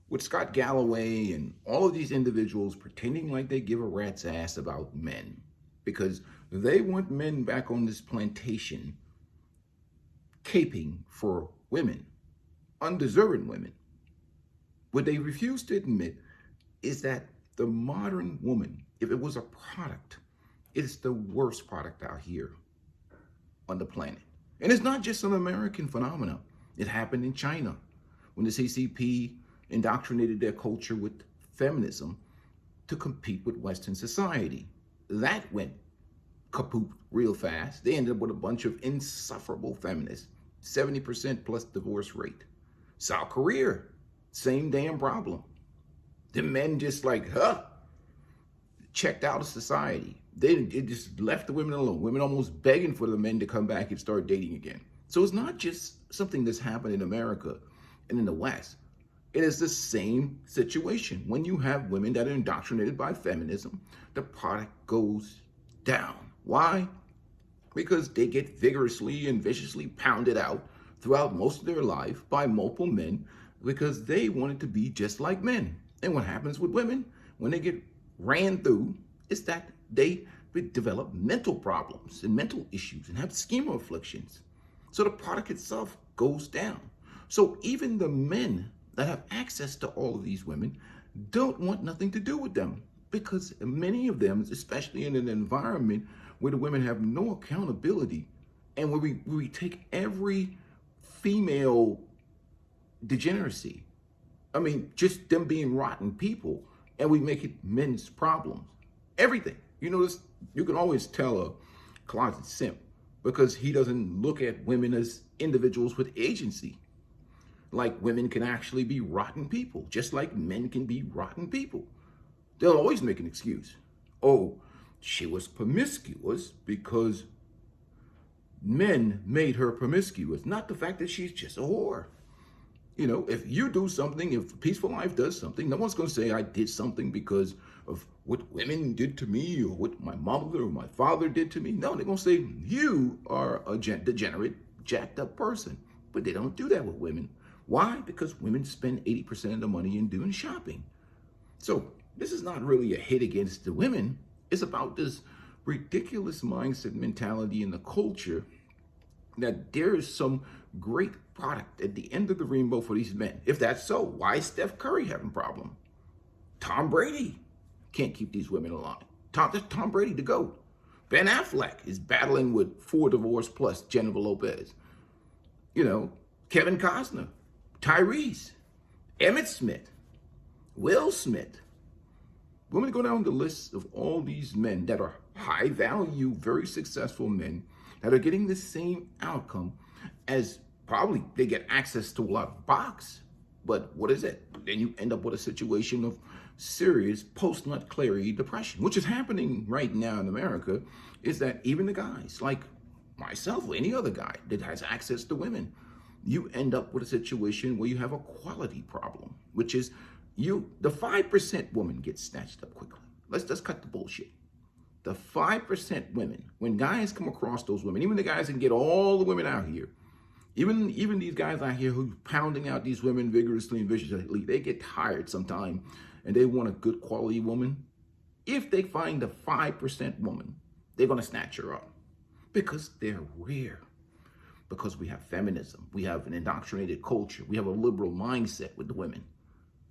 with Scott Galloway and all of these individuals pretending like they give a rat's ass about men because they want men back on this plantation caping for women, undeserving women. What they refuse to admit is that the modern woman, if it was a product, it's the worst product out here on the planet. And it's not just an American phenomenon. It happened in China when the CCP indoctrinated their culture with feminism to compete with Western society. That went kaput real fast. They ended up with a bunch of insufferable feminists, 70% plus divorce rate. South Korea, same damn problem. The men just checked out of society. It just left the women alone. Women almost begging for the men to come back and start dating again. So it's not just something that's happened in America and in the West. It is the same situation. When you have women that are indoctrinated by feminism, the product goes down. Why? Because they get vigorously and viciously pounded out throughout most of their life by multiple men because they wanted to be just like men. And what happens with women when they get ran through is that they develop mental problems and mental issues and have schema afflictions. So the product itself goes down. So even the men that have access to all of these women don't want nothing to do with them because many of them, especially in an environment where the women have no accountability and where we take every female degeneracy, I mean, just them being rotten people, and we make it men's problems. Everything. You notice you can always tell a closet simp because he doesn't look at women as individuals with agency. Like women can actually be rotten people, just like men can be rotten people. They'll always make an excuse. Oh, she was promiscuous because men made her promiscuous, not the fact that she's just a whore. You know, if you do something, if Peaceful Life does something, no one's going to say I did something because of what women did to me or what my mother or my father did to me. No, they're going to say you are a degenerate, jacked up person. But they don't do that with women. Why? Because women spend 80% of the money in doing shopping. So this is not really a hit against the women. It's about this ridiculous mindset mentality in the culture that there is some great product at the end of the rainbow for these men. If that's so, why is Steph Curry having a problem? Tom Brady can't keep these women alive. Tom Brady, the GOAT. Ben Affleck is battling with 4 divorce plus Jennifer Lopez. You know, Kevin Costner, Tyrese, Emmett Smith, Will Smith. We're going to go down the list of all these men that are high value, very successful men that are getting the same outcome as probably they get access to a lot of box. But what is it? Then you end up with a situation of serious post-nut clarity depression, which is happening right now in America, is that even the guys like myself or any other guy that has access to women, you end up with a situation where you have a quality problem, which is the 5% woman gets snatched up quickly. Let's just cut the bullshit. The 5% women, when guys come across those women, even the guys that can get all the women out here, even these guys out here who pounding out these women vigorously and viciously, they get tired sometime and they want a good quality woman. If they find the 5% woman, they're going to snatch her up because they're rare. Because we have feminism, we have an indoctrinated culture, we have a liberal mindset with the women.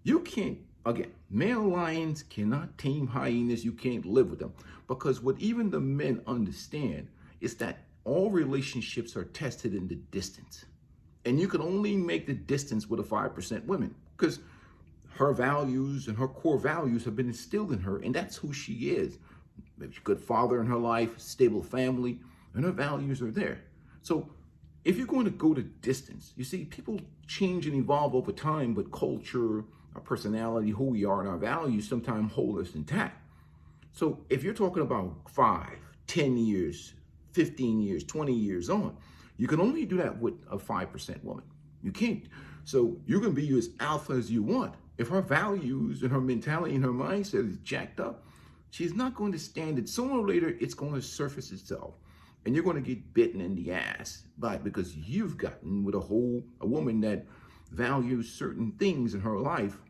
You can't, again, male lions cannot tame hyenas. You can't live with them. Because what even the men understand is that all relationships are tested in the distance. And you can only make the distance with a 5% woman because her values and her core values have been instilled in her, and that's who she is. Maybe a good father in her life, stable family, and her values are there. So if you're going to go to distance, you see, people change and evolve over time, but culture, our personality, who we are, and our values sometimes hold us intact. So if you're talking about 5, 10 years, 15 years, 20 years on, you can only do that with a 5% woman. You can't. So you can be as alpha as you want. If her values and her mentality and her mindset is jacked up, she's not going to stand it. Sooner or later, it's going to surface itself. And you're going to get bitten in the ass by it because you've gotten with a woman that values certain things in her life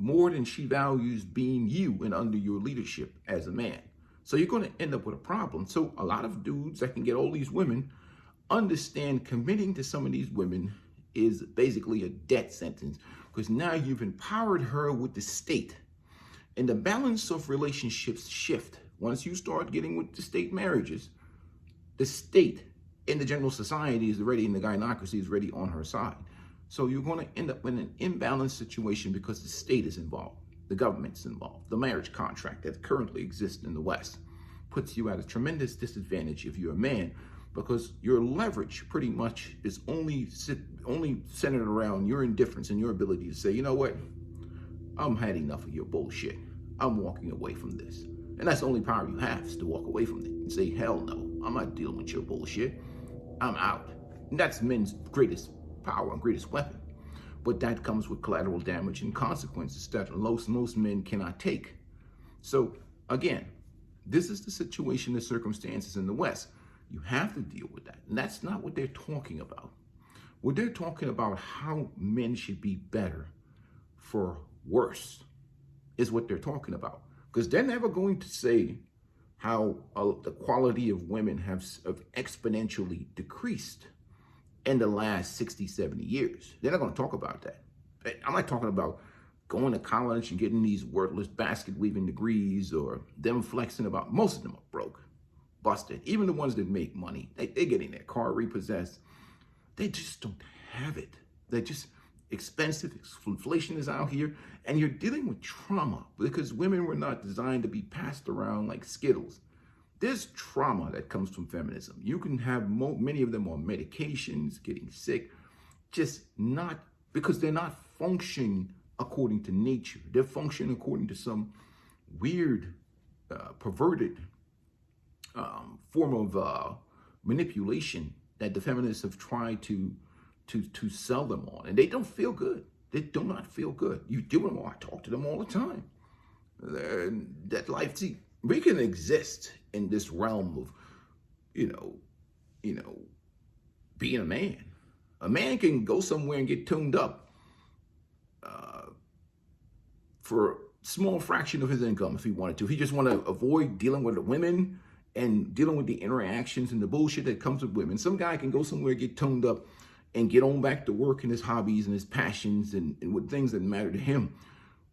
more than she values being you and under your leadership as a man. So you're going to end up with a problem. So a lot of dudes that can get all these women understand committing to some of these women is basically a death sentence, because now you've empowered her with the state. And the balance of relationships shift. Once you start getting with the state marriages, the state in the general society is already, and the gynocracy is already on her side. So you're going to end up in an imbalanced situation because the state is involved, the government's involved. The marriage contract that currently exists in the West puts you at a tremendous disadvantage if you're a man, because your leverage pretty much is only centered around your indifference and your ability to say, you know what, I'm had enough of your bullshit. I'm walking away from this. And that's the only power you have, is to walk away from it and say, hell no, I'm not dealing with your bullshit. I'm out. And that's men's greatest power and greatest weapon. But that comes with collateral damage and consequences that most men cannot take. So again, this is the situation, the circumstances in the West. You have to deal with that. And that's not what they're talking about. What they're talking about, how men should be better for worse, is what they're talking about. Because they're never going to say how the quality of women have exponentially decreased in the last 60, 70 years. They're not going to talk about that. I'm not talking about going to college and getting these worthless basket weaving degrees, or them flexing about. Most of them are broke, busted. Even the ones that make money, they're getting their car repossessed. They just don't have it. They're just expensive. Inflation is out here, and you're dealing with trauma because women were not designed to be passed around like Skittles. There's trauma that comes from feminism. You can have many of them on medications, getting sick, just not because they're not functioning according to nature. They're functioning according to some weird, perverted form of manipulation that the feminists have tried to sell them on, and they don't feel good. They do not feel good. You deal with them. I talk to them all the time. That life, see, we can exist in this realm of, being a man. A man can go somewhere and get tuned up for a small fraction of his income if he wanted to. If he just want to avoid dealing with the women and dealing with the interactions and the bullshit that comes with women, some guy can go somewhere, get tuned up, and get on back to work and his hobbies and his passions and with things that matter to him.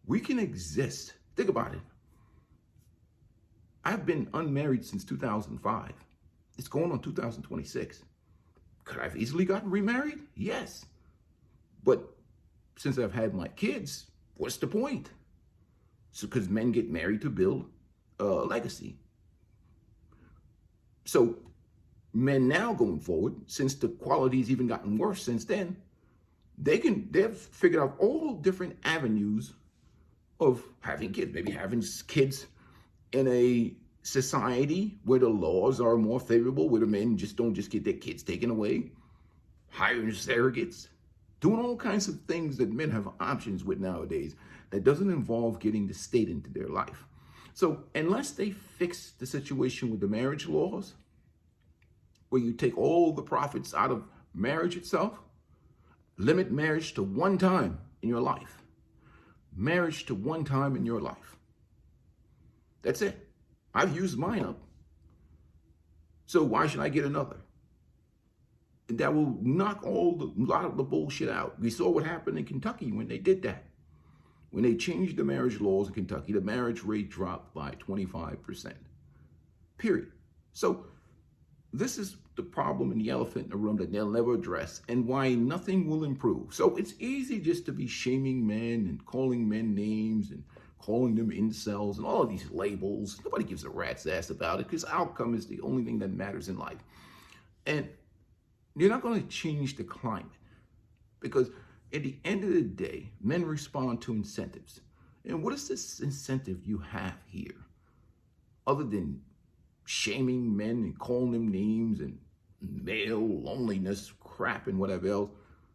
We can exist. Think about it. I've been unmarried since 2005. It's going on 2026. Could I have easily gotten remarried? Yes. But since I've had my kids, what's the point? So, because men get married to build a legacy. So men now going forward, since the quality's even gotten worse since then, they've figured out all different avenues of having kids, maybe having kids in a society where the laws are more favorable, where the men don't get their kids taken away, hiring surrogates, doing all kinds of things that men have options with nowadays that doesn't involve getting the state into their life. So unless they fix the situation with the marriage laws, where you take all the profits out of marriage itself, limit marriage to one time in your life. Marriage to one time in your life. That's it. I've used mine up. So why should I get another? And that will knock a lot of the bullshit out. We saw what happened in Kentucky when they did that. When they changed the marriage laws in Kentucky, the marriage rate dropped by 25%. Period. So this is the problem and the elephant in the room that they'll never address, and why nothing will improve. So it's easy just to be shaming men and calling men names and calling them incels and all of these labels. Nobody gives a rat's ass about it, because outcome is the only thing that matters in life. And you're not going to change the climate, because at the end of the day, men respond to incentives. And what is this incentive you have here, other than shaming men and calling them names and male loneliness crap and whatever else?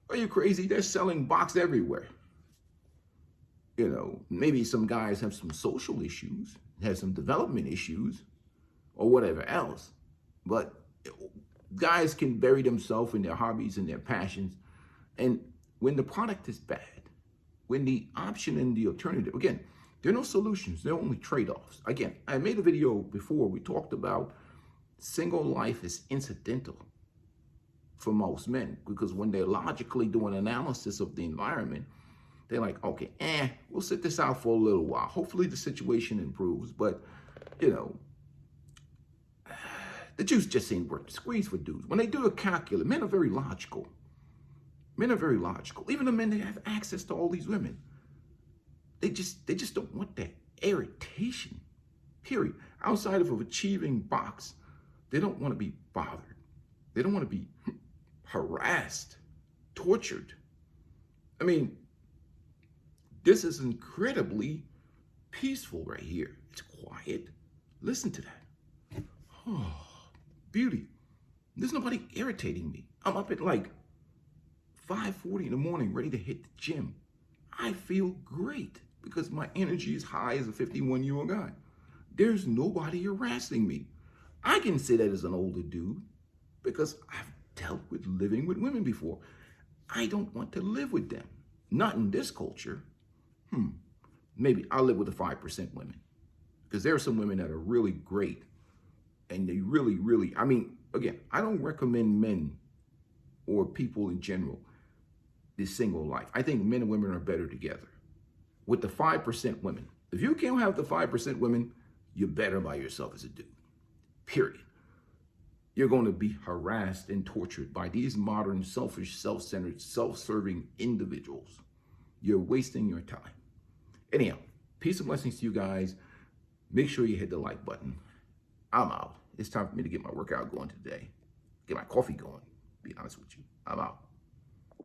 Are you crazy? They're selling box everywhere. Maybe some guys have some social issues, have some development issues, or whatever else. But guys can bury themselves in their hobbies and their passions. And when the product is bad, when the option and the alternative, again, there are no solutions, there are only trade-offs. Again, I made a video before, we talked about single life is incidental for most men, because when they're logically doing analysis of the environment, they're like, okay, we'll sit this out for a little while. Hopefully the situation improves, but, you know, the juice just ain't worth the squeeze for dudes. When they do a calculus, men are very logical. Men are very logical. Even the men that have access to all these women, they just don't want that irritation, period. Outside of achieving box, they don't want to be bothered. They don't want to be harassed, tortured. I mean, this is incredibly peaceful right here. It's quiet. Listen to that. Oh, beauty. There's nobody irritating me. I'm up at like 5:40 in the morning, ready to hit the gym. I feel great because my energy is high as a 51-year-old guy. There's nobody harassing me. I can say that as an older dude because I've dealt with living with women before. I don't want to live with them. Not in this culture. Maybe I'll live with the 5% women, because there are some women that are really great and they really, I mean, again, I don't recommend men or people in general this single life. I think men and women are better together. With the 5% women, if you can't have the 5% women, you're better by yourself as a dude, period. You're going to be harassed and tortured by these modern, selfish, self-centered, self-serving individuals. You're wasting your time. Anyhow, peace and blessings to you guys. Make sure you hit the like button. I'm out. It's time for me to get my workout going today. Get my coffee going, be honest with you. I'm out.